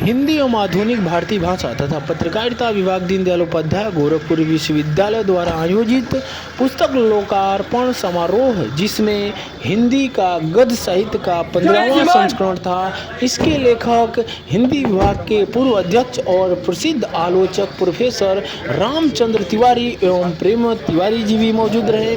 हिंदी एवं आधुनिक भारतीय भाषा तथा पत्रकारिता विभाग दीनदयाल उपाध्याय गोरखपुर विश्वविद्यालय द्वारा आयोजित पुस्तक लोकार्पण समारोह, जिसमें हिंदी का गद्य साहित्य का 15वां संस्करण था। इसके लेखक हिंदी विभाग के पूर्व अध्यक्ष और प्रसिद्ध आलोचक प्रोफेसर रामचंद्र तिवारी एवं प्रेम तिवारी जी भी मौजूद रहे।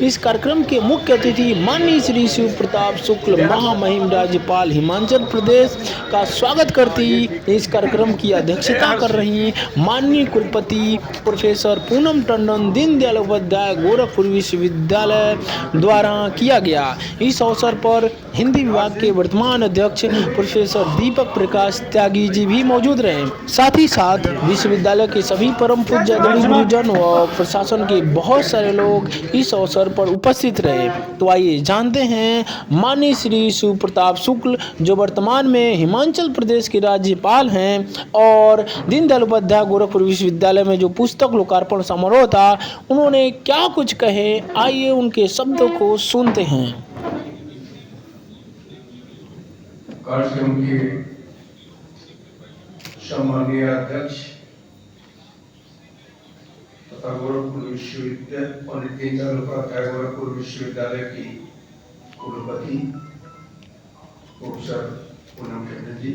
इस कार्यक्रम के मुख्य अतिथि माननीय श्री शिव प्रताप शुक्ल महामहिम राज्यपाल हिमाचल प्रदेश का स्वागत करती इस कार्यक्रम की अध्यक्षता कर रही माननीय कुलपति प्रोफेसर पूनम टंडन दीनदयाल उपाध्याय गोरखपुर विश्वविद्यालय द्वारा किया गया। इस अवसर पर हिंदी विभाग के वर्तमान अध्यक्ष प्रोफेसर दीपक प्रकाश त्यागी जी भी मौजूद रहे। साथ ही साथ विश्वविद्यालय के सभी परम पूज्य आदरणीय गुरुजन व प्रशासन के बहुत सारे लोग इस अवसर पर उपस्थित रहे। तो आइए जानते हैं माननीय श्री शिव प्रताप शुक्ल, जो वर्तमान में हिमाचल प्रदेश के राज्यपाल हैं, और दीनदयाल उपाध्याय गोरखपुर विश्वविद्यालय में जो पुस्तक लोकार्पण समारोह था, उन्होंने क्या कुछ कहे, आइए उनके शब्दों को सुनते हैं। कार्यक्रम के सम्माननीय अध्यक्ष तथा गोरखपुर विश्वविद्यालय पंडित दीनदयाल उपाध्याय गोरखपुर विश्वविद्यालय की कुलपति professor Poonam Tandon ji,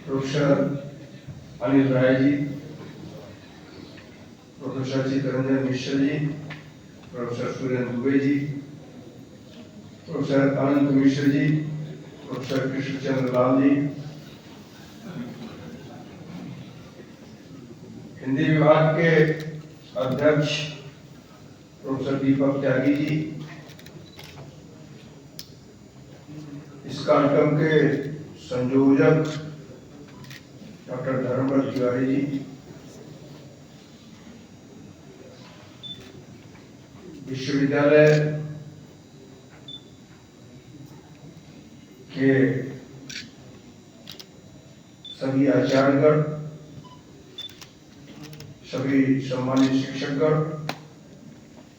professor Anil Rai ji, professor Chittaranjan Mishra ji, professor Surendra Dubey ji, professor अनंत मिश्र जी, प्रोफेसर कृष्णचंद्र लाल जी, हिंदी विभाग के अध्यक्ष प्रोफेसर दीपक त्यागी जी, इस कार्यक्रम के संयोजक डॉक्टर धर्मव्रत तिवारी जी, विश्वविद्यालय के सभी आचार्यगण, सभी सम्मानित शिक्षकगण,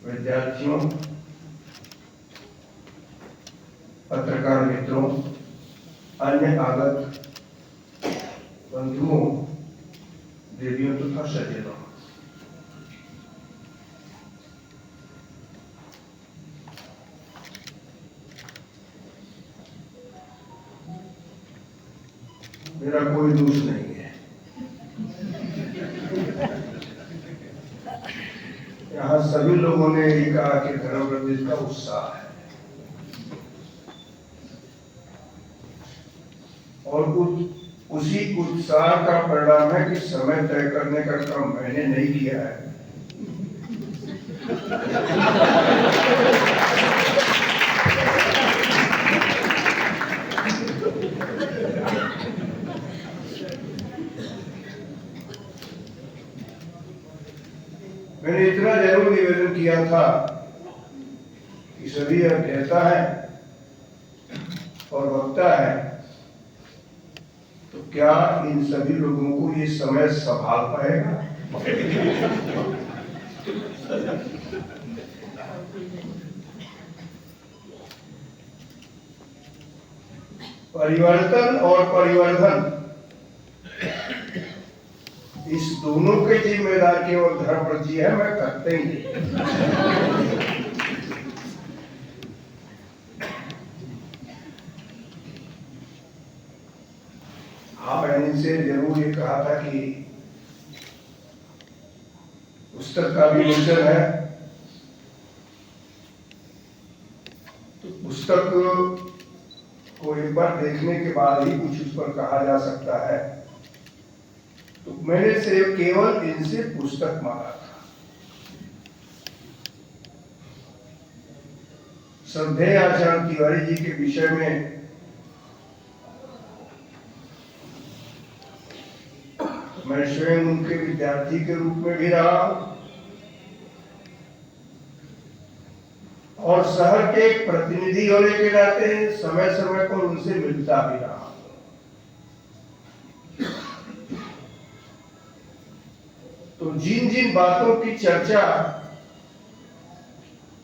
विद्यार्थियों, पत्रकार मित्रों, अन्य आगत बंधुओं, देवियों तथा सज्जनों, मेरा कोई दोष नहीं है। यहाँ सभी लोगों ने ये कहा कि धर्म प्रदेश का उत्साह है, और उसी उत्साह का परिणाम है कि समय तय करने का काम मैंने नहीं किया है। मैंने इतना जरूर निवेदन किया था कि सभी अध्येता है और वक्ता है, तो क्या इन सभी लोगों को ये समय संभाल पाएगा? परिवर्तन और परिवर्धन, इस दोनों के जिम्मेदार केवल धर्मव्रत जी है, मैं करते ही नहीं। हाँ, मैंने इनसे जरूर ये कहा था कि पुस्तक का विमोचन है, तो पुस्तक को एक बार देखने के बाद ही कुछ उस पर कहा जा सकता है। तो मैंने सिर्फ केवल इनसे पुस्तक मांगा था। श्रद्धेय आचार्य तिवारी जी के विषय में मैं स्वयं उनके विद्यार्थी के रूप में भी रहा और शहर के एक प्रतिनिधि होने के नाते समय समय पर उनसे मिलता भी रहा। तो जिन जिन बातों की चर्चा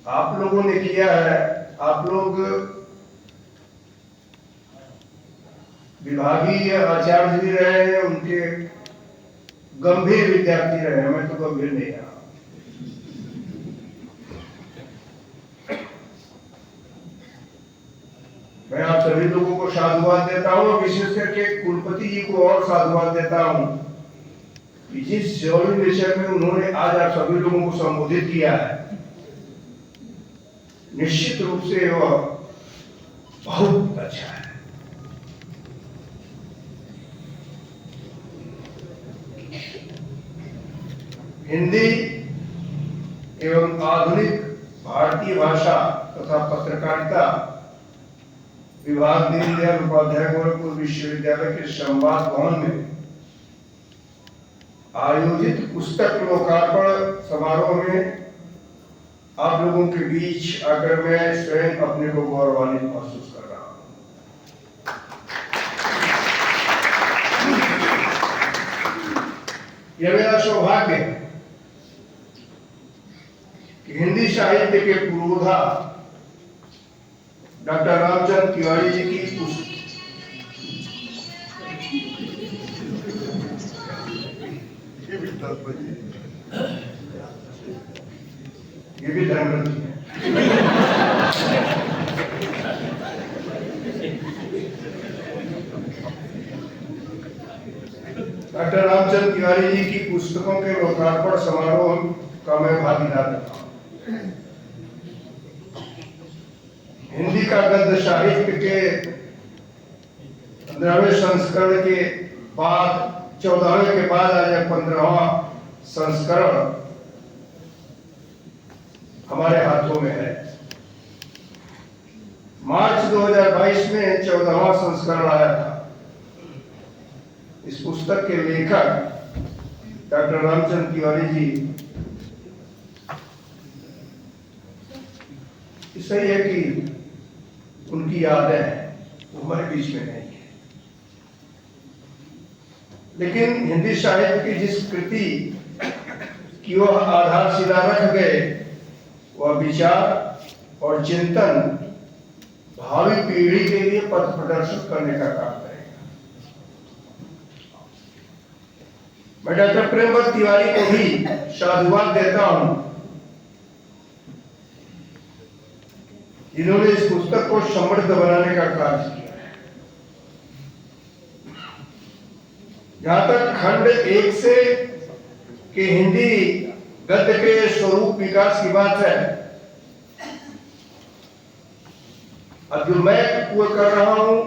आप लोगों ने किया है, आप लोग विभागीय आचार्य भी रहे हैं, उनके गंभीर विद्यार्थी रहे हैं। मैं तो गंभीर नहीं रहा। मैं आप सभी लोगों को साधुवाद देता हूँ, विशेष करके कुलपति जी को और साधुवाद देता हूँ कि जिस जरूरी विषय में उन्होंने आज आप सभी लोगों को संबोधित किया है, निश्चित रूप से वह बहुत अच्छा है। हिंदी एवं आधुनिक भारतीय भाषा तथा पत्रकारिता विभाग दीनदयाल उपाध्याय गोरखपुर विश्वविद्यालय के संवाद भवन में आयोजित पुस्तक लोकार्पण समारोह में आप लोगों के बीच आकर मैं स्वयं अपने को गौरवान्वित महसूस कर रहा हूं। यह मेरा सौभाग्य है कि हिंदी साहित्य के पुरोधा डॉक्टर रामचंद्र तिवारी जी की ये भी धर्मग्रंथ है। डॉक्टर रामचंद्र तिवारी जी की पुस्तकों के लोकार्पण समारोह का मैं भागीदार था। हिंदी का गद्य साहित्य के 15वें संस्करण के बाद 14वें के बाद आज 15वां संस्करण हमारे हाथों में है। मार्च 2022 में 14वां संस्करण आया था। इस पुस्तक के लेखक डॉक्टर रामचंद्र तिवारी जी, सही है कि उनकी यादें हमारे बीच में नहीं है, लेकिन हिंदी साहित्य की जिस कृति की वह आधारशिला रख गए, वह विचार और चिंतन भावी पीढ़ी के लिए पथ प्रदर्शित करने का काम करेगा। मैं डॉक्टर प्रेमवत तिवारी को भी साधुवाद देता हूं, जिन्होंने इस पुस्तक को समृद्ध बनाने का कार्य किया है। जहां तक खंड 1 से कि हिंदी गद्य के स्वरूप विकास की बात है, अब जो मैं वो कर रहा हूं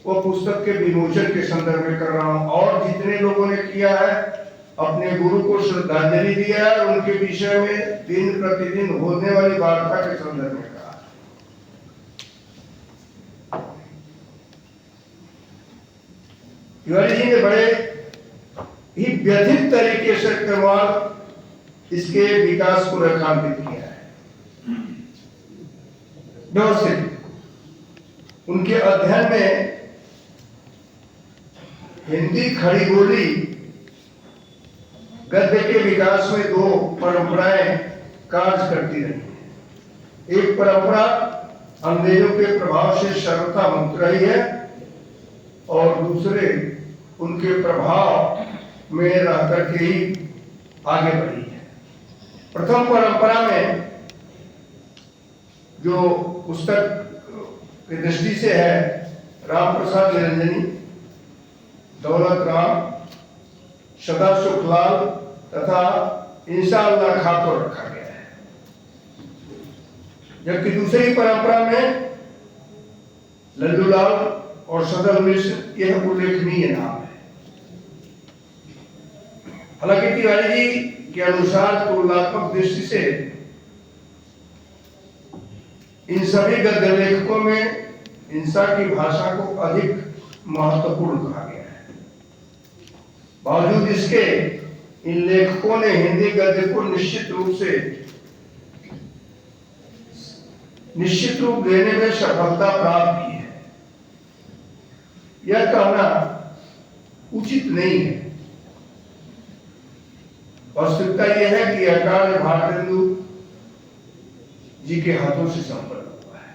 वो पुस्तक के विमोचन के संदर्भ में कर रहा हूं, और जितने लोगों ने किया है अपने गुरु को श्रद्धांजलि दिया है, उनके विषय में दिन प्रतिदिन होने वाली वार्ता के संदर्भ में कहा। तिवारी जी ने बड़े ही व्यथित तरीके से क्रमवार इसके विकास को रेखांकित किया है। व्यवस्थित उनके अध्ययन में हिंदी खड़ी बोली गद्य के विकास में 2 परंपराएं कार्य करती रही। एक परंपरा अंग्रेजों के प्रभाव से सर्वथा मुक्त रही है, और दूसरे उनके प्रभाव में रह करके ही आगे बढ़ी है। प्रथम परंपरा में जो पुस्तक की दृष्टि से है, राम प्रसाद निरंजनी, दौलत राम, सदा सुखलाल तथा इंशाअल्लाह खां को रखा गया है। जबकि दूसरी परंपरा में लल्लूलाल और सदर मिश्र यह उल्लेखनीय नाम है। हालांकि तिवारी जी के अनुसार तुलनात्मक दृष्टि से इन सभी गद्य लेखकों में हिंसा की भाषा को अधिक महत्वपूर्ण कहा गया है। बावजूद इसके इन लेखकों ने हिंदी गद्य को निश्चित रूप देने में सफलता प्राप्त की है। यह कहना उचित नहीं है। वास्तविकता यह है कि यह कार्य भारतेंदु जी के हाथों से संपन्न हुआ है।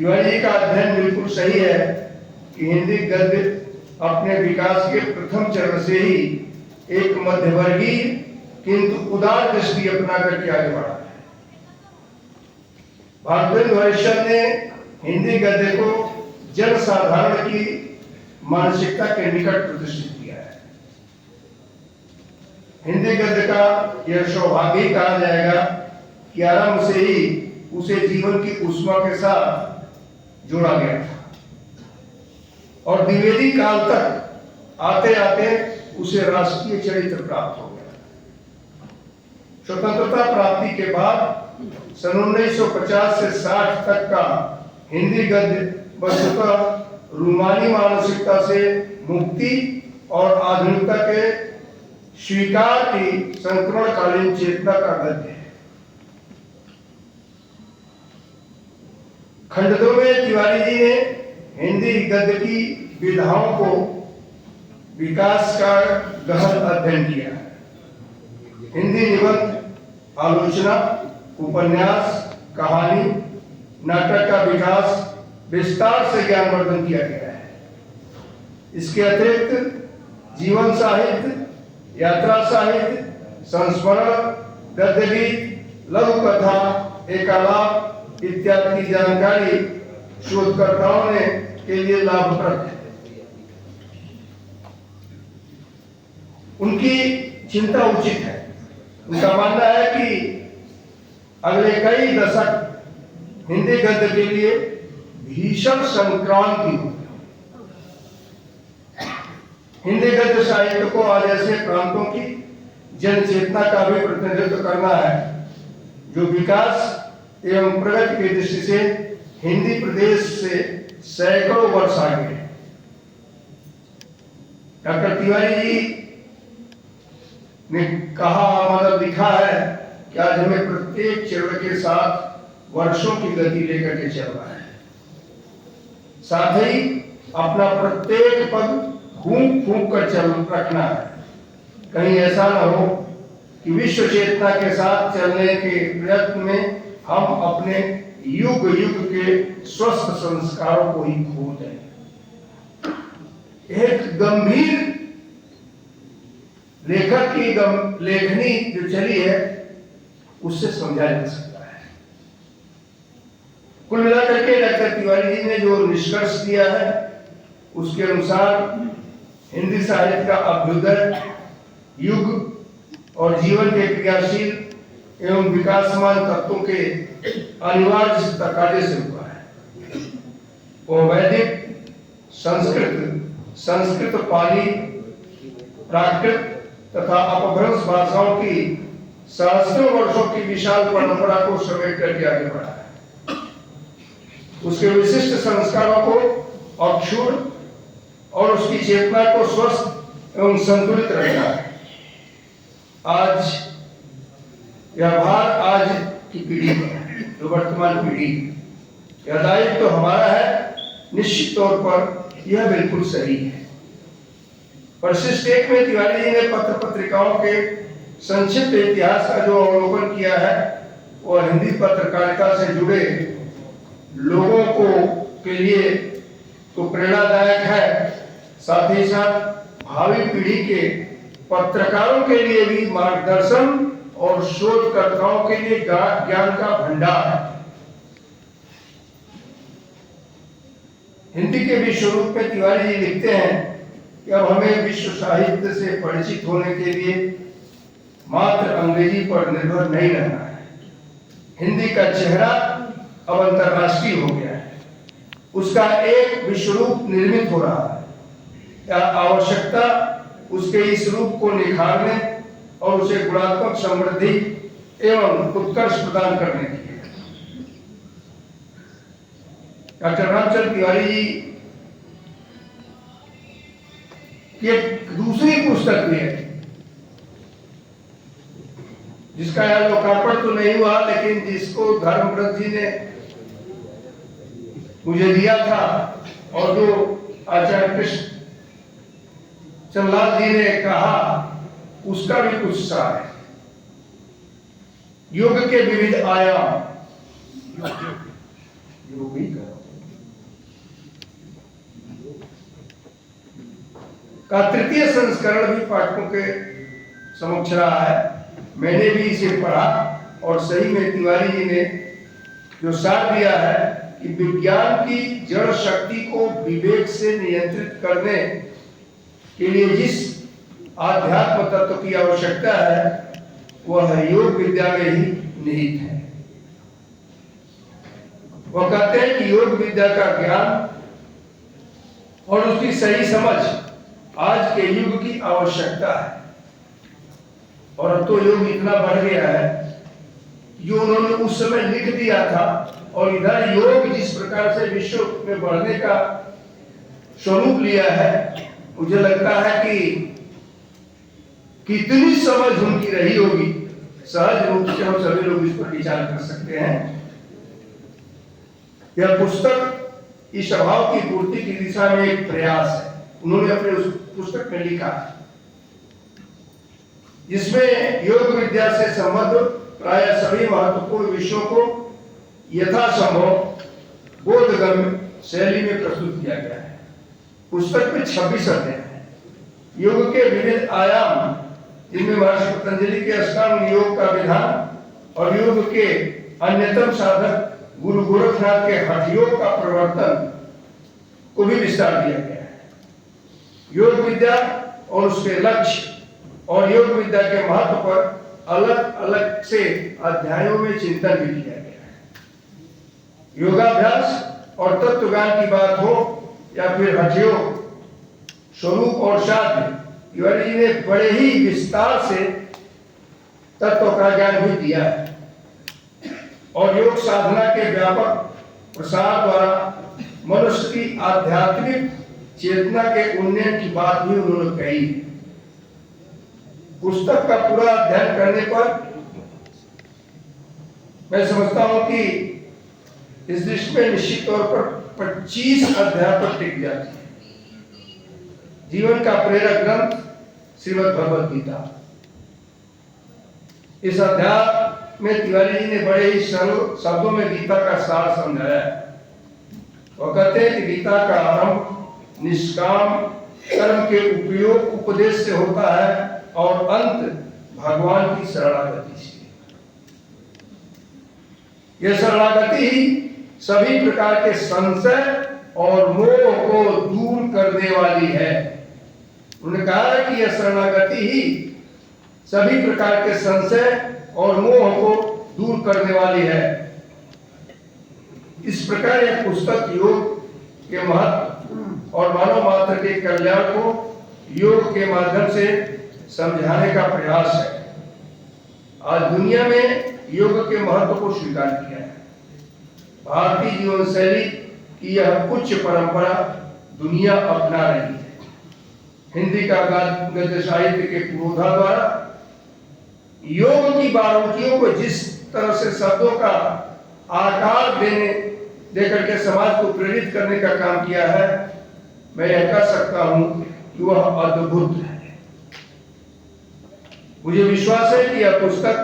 तिवारी जी का अध्ययन बिल्कुल सही है कि हिंदी गद्य अपने विकास के प्रथम चरण से ही एक मध्यवर्गीय किंतु उदार दृष्टि अपना करके आगे बढ़ा है। भारतेंदु हरिश्चंद्र ने हिंदी गद्य को जन साधारण की मानसिकता के निकट प्रतिष्ठित किया है। हिंदी गद्य का यह सौभाग्य कहा जाएगा कि आरंभ से ही उसे जीवन की ऊष्मा के साथ जोड़ा गया था और द्विवेदी काल तक आते आते उसे राष्ट्रीय चरित्र प्राप्त हो गया। स्वतंत्रता प्राप्ति के बाद सन 1950 से 60 तक का हिंदी गद्य वस्तुतः रूमानी मानसिकता से मुक्ति और आधुनिकता के स्वीकार की संक्रमणकालीन चेतना का गद्य है। खंड 2 में तिवारी जी ने हिंदी गद्य की विधाओं को विकास का गहन अध्ययन किया है। हिंदी निबंध, आलोचना, उपन्यास, कहानी, नाटक का विकास विस्तार से ज्ञानवर्धन किया गया है। इसके अतिरिक्त जीवन साहित्य, यात्रा साहित्य, संस्मरण, गद्य गीत, लघु कथा, एकालाप इत्यादि की जानकारी शोधकर्ताओं ने के लिए लाभप्रद है। उनकी चिंता उचित है। उनका मानना है कि अगले कई दशक हिंदी गद्य के लिए भीषण संक्रांति होगी। हिंदी गद्य साहित्य को आज ऐसे प्रांतों की जन चेतना का भी प्रतिनिधित्व करना है जो विकास एवं प्रगति की दृष्टि से हिंदी प्रदेश से सैकड़ों वर्ष आगे है। डॉक्टर तिवारी जी ने कहा, मतलब लिखा है कि आज हमें प्रत्येक चरण के साथ वर्षों की गति लेकर के चलना है। साथ ही अपना प्रत्येक पद फूंक फूंक कर चल रखना है। कहीं ऐसा न हो कि विश्व चेतना के साथ चलने के प्रयत्न में हम अपने युग युग के स्वस्थ संस्कारों को ही खो दें। एक गंभीर लेखक की लेखनी जो चली है उससे समझाया जा सकता है। कुल मिलाकर के डॉक्टर तिवारी जी ने जो निष्कर्ष दिया है उसके अनुसार हिंदी साहित्य का अभ्युदय युग और जीवन के क्रियाशील एवं विकासमान तत्वों के अनिवार्य तकाजे से हुआ है। वो वैदिक, संस्कृत, पाली, प्राकृत तथा अपभ्रंश भाषाओं की सहस्त्रों वर्षों की विशाल परंपरा को समेट करके आगे बढ़ा है। उसके विशिष्ट संस्कारों को अक्षुण्ण और उसकी चेतना को स्वस्थ एवं संतुलित रखना है। आज यह भार आज की पीढ़ी पर है, जो वर्तमान पीढ़ी, यह दायित्व तो हमारा है। निश्चित तौर पर यह बिल्कुल सही है। परिशिष्ट 1 में तिवारी जी ने पत्र पत्रिकाओं के संक्षिप्त इतिहास का जो अवलोकन किया है वह हिंदी पत्रकारिता से जुड़े लोगों को के लिए तो प्रेरणादायक है, साथ ही साथ भावी पीढ़ी के पत्रकारों के लिए भी मार्गदर्शन और शोधकर्ताओं के लिए ज्ञान का भंडार है। हिंदी के विश्व रूप में तिवारी जी लिखते हैं कि अब हमें विश्व साहित्य से परिचित होने के लिए मात्र अंग्रेजी पर निर्भर नहीं रहना है। हिंदी का चेहरा अब अंतर्राष्ट्रीय हो गया है। उसका एक विश्व रूप निर्मित हो रहा है। आवश्यकता उसके इस रूप को निखारने और उसे गुणात्मक समृद्धि एवं उत्कर्ष प्रदान करने की है। डॉक्टर रामचंद्र तिवारी जी की एक दूसरी पुस्तक भी है जिसका यह लोकार्पण तो नहीं हुआ, लेकिन जिसको धर्मव्रत जी ने मुझे दिया था और जो आचार्य कृष्ण चंद्रलाल जी ने कहा उसका भी कुछ सार है। योग के विविध आयाम, योग ही करो। का तृतीय संस्करण भी पाठकों के समक्ष रहा है। मैंने भी इसे पढ़ा और सही में तिवारी जी ने जो सार दिया है कि विज्ञान की जड़ शक्ति को विवेक से नियंत्रित करने के लिए जिस आध्यात्म तत्व की आवश्यकता है वह योग विद्या में ही निहित है। वह कहते हैं कि योग विद्या का ज्ञान और उसकी सही समझ आज के युग की आवश्यकता है। और अब तो योग इतना बढ़ गया है जो उन्होंने उस समय लिख दिया था, और इधर योग जिस प्रकार से विश्व में बढ़ने का स्वरूप लिया है, मुझे लगता है कि कितनी समझ उनकी रही होगी, सहज रूप से हम सभी लोग इस पर विचार कर सकते हैं। यह पुस्तक इस अभाव की पूर्ति की दिशा में एक प्रयास है। उन्होंने अपने उस पुस्तक में लिखा जिसमें योग विद्या से संबद्ध प्राय सभी महत्वपूर्ण विषयों को यथासंभव बोधगम्य शैली में प्रस्तुत किया गया है। पुस्तक में 26 अध्याय हैं। योग के विविध आयाम, जिनमें महर्षि पतंजलि के अष्टांग योग का विधान और योग के अन्यतम साधक गुरु गोरखनाथ के हठ योग का प्रवर्तन को भी विस्तार दिया गया है। योग विद्या और उसके लक्ष्य और योग विद्या के महत्व पर अलग अलग से अध्यायों में चिंतन भी किया गया है। योगाभ्यास और तत्वज्ञान की बात हो या फिर हठ योग, स्वरूप और साध्य, तिवारी जी ने बड़े ही विस्तार से तत्व का ज्ञान भी दिया है। और योग साधना के व्यापक प्रसार द्वारा मनुष्य की आध्यात्मिक चेतना के उन्नयन की बात भी उन्होंने कही। पुस्तक का पूरा अध्ययन करने पर मैं समझता हूं कि इस दृष्टि में निश्चित तौर पर 25 अध्याय पर टिक जाती है। जीवन का प्रेरक ग्रंथ श्रीमद् भगवद गीता। इस अध्याय में तिवारी जी ने बड़े ही सरल शब्दों में गीता का सार समझाया है। वो कहते हैं कि गीता का आरंभ निष्काम कर्म के उपयोग उपदेश से होता है और अंत भगवान की शरणागति से। यह शरणागति ही सभी प्रकार के संशय और मोह को दूर करने वाली है। उन्होंने कहा है कि यह शरणागति ही सभी प्रकार के संशय और मोह को दूर करने वाली है। इस प्रकार यह पुस्तक योग के महत्व और मानव मात्र के कल्याण को योग के माध्यम से समझाने का प्रयास है। आज दुनिया में योग के महत्व को स्वीकार किया है। भारतीय जीवन शैली की यह उच्च परंपरा दुनिया अपना रही है। हिंदी का गद्य साहित्य के पुरोधा द्वारा योग की बारीकियों को जिस तरह से शब्दों का आकार देकर के समाज को प्रेरित करने का काम किया है, मैं यह कह सकता हूं कि वह अद्भुत है। मुझे विश्वास है कि यह पुस्तक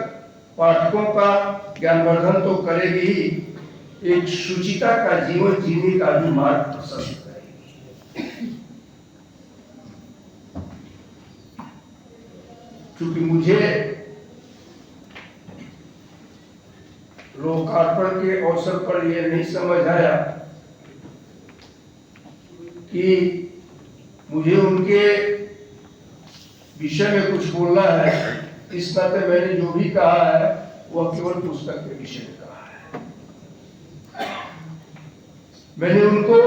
पाठकों का ज्ञानवर्धन तो करेगी ही, एक शुचिता का जीवन जीने का भी मार्ग प्रशस्त करेगी। क्योंकि मुझे लोकार्पण के अवसर पर यह नहीं समझ आया कि मुझे उनके विषय में कुछ बोलना है। इस नाते मैंने जो भी कहा है वह केवल पुस्तक के विषय में कहा है। मैंने उनको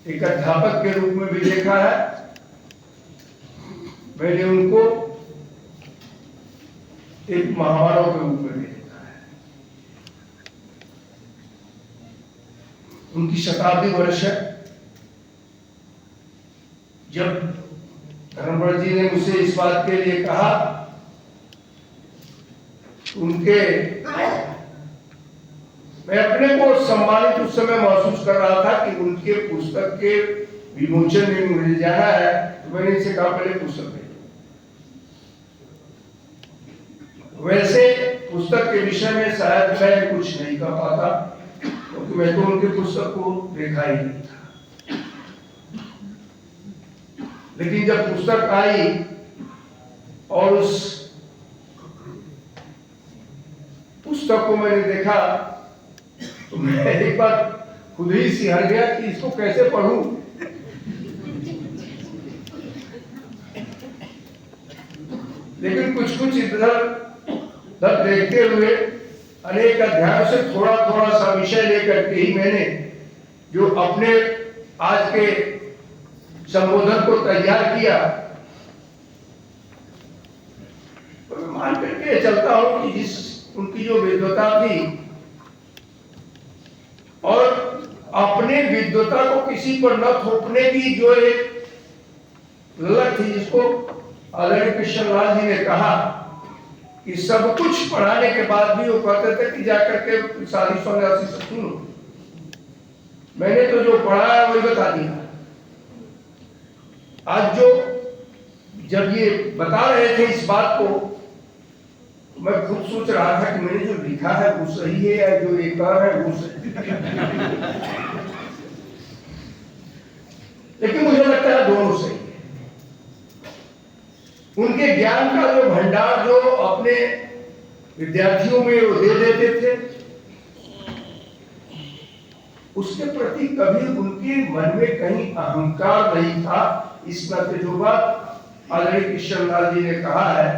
एक अध्यापक के रूप में भी देखा है। मैंने उनको एक महामानव के रूप में भी देखा है। उनकी शताब्दी वर्ष है। जब धर्मवर जी ने मुझसे इस बात के लिए कहा, उनके मैं अपने को सम्मानित उस समय महसूस कर रहा था कि उनके पुस्तक के विमोचन में मुझे जाना है। तो मैंने इनसे कहा पहले पुस्तक भेजो। वैसे पुस्तक के विषय में शायद मैं कुछ नहीं कह पाता, क्योंकि मैं तो उनके पुस्तक को देखा ही नहीं था। लेकिन जब पुस्तक आई और उस पुस्तक को मैंने देखा तो मैं एक बार खुद ही सिहर गया कि इसको कैसे पढूं। लेकिन कुछ कुछ इधर उधर देखते हुए अनेक अध्यायों से थोड़ा थोड़ा सा विषय लेकर के ही मैंने जो अपने आज के संबोधन को तैयार किया। तो मैं मान करके चलता हूं कि जिस उनकी जो विद्वता थी और अपने विद्वता को किसी पर न थोपने की जो एक ललक थी, जिसको आदरणीय कृष्णलाल जी ने कहा कि सब कुछ पढ़ाने के बाद भी वो कहते थे कि जाकर के शादी सन्यासी से सुनो, मैंने तो जो पढ़ा है वही बता दिया। आज जो जब ये बता रहे थे इस बात को, मैं खुद सोच रहा था कि मैंने जो लिखा है वो सही है या जो ये कह रहे हैं वो सही है। लेकिन मुझे लगता है दोनों सही है। उनके ज्ञान का जो भंडार जो अपने विद्यार्थियों में वो दे देते थे, उसके प्रति कभी उनके मन में कहीं अहंकार नहीं था। इस नाते जो बात आदरणीय कृष्णलाल जी ने कहा है,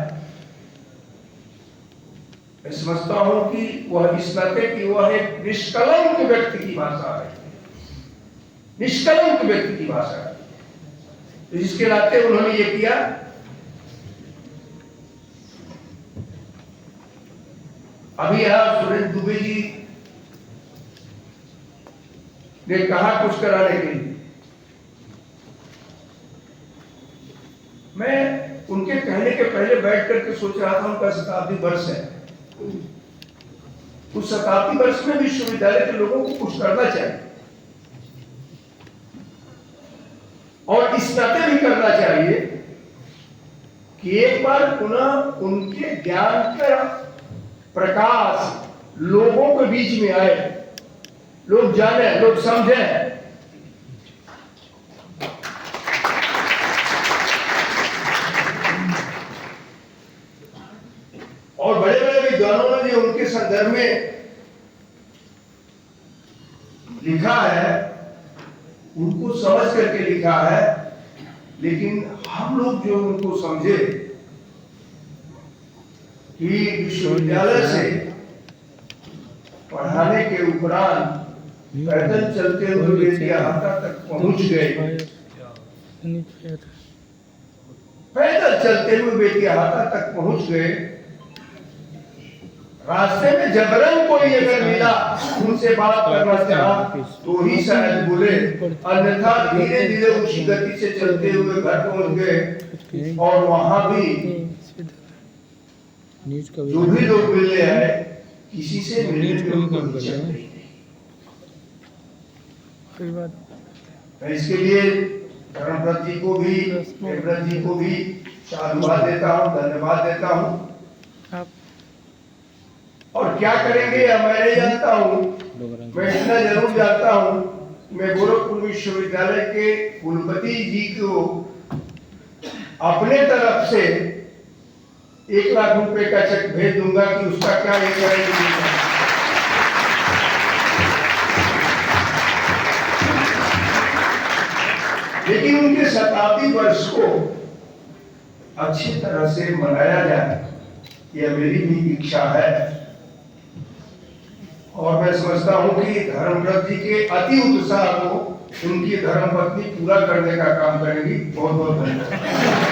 मैं समझता हूं कि वह इस नाते कि वह एक निष्कलंक व्यक्ति की भाषा है, निष्कलंक व्यक्ति की भाषा है। तो जिसके नाते उन्होंने ये किया। अभी यहां सुरेंद्र दुबे जी ने कहा कुछ कराने के लिए, मैं उनके कहने के पहले बैठ करके सोच रहा था उनका शताब्दी वर्ष है, उस शताब्दी वर्ष में विश्वविद्यालय के लोगों को कुछ करना चाहिए और इस नाते भी करना चाहिए कि एक बार पुनः उनके ज्ञान का प्रकाश लोगों के बीच में आए, लोग जाने, लोग समझें। और बड़े बड़े विद्वानों ने जो उनके संदर्भ में लिखा है उनको समझ करके लिखा है, लेकिन हम लोग जो उनको समझे कि विश्वविद्यालय से पढ़ाने के उपरांत पैदल चलते हुए बेतियाहाता तक पहुंच गए, पैदल चलते हुए बेतियाहाता तक पहुंच गए। रास्ते में जबरन कोई अगर मिला, उनसे बात करना चाहा तो ही शायद बोले, अन्यथा धीरे धीरे उसी गति से चलते हुए घर पहुंच गए। और वहां भी जो भी लोग मिलने आए, किसी से मिलने में उनको इच्छा नहीं। मैं इसके लिए धर्मव्रत जी को भी, प्रेमव्रत जी को भी साधुवाद देता हूँ, धन्यवाद देता हूँ। और क्या करेंगे या मैं नहीं जानता हूँ, मैं इतना जरूर जानता हूँ, मैं गोरखपुर विश्वविद्यालय के कुलपति जी को अपने तरफ से 1 लाख रुपए का चेक भेज दूंगा कि उसका क्या ये करेंगे। लेकिन उनके शताब्दी वर्ष को अच्छी तरह से मनाया जाए, यह मेरी भी इच्छा है। और मैं समझता हूं कि धर्मव्रत जी के अति उत्साह को उनकी धर्मपत्नी पूरा करने का काम करेंगी। बहुत बहुत धन्यवाद।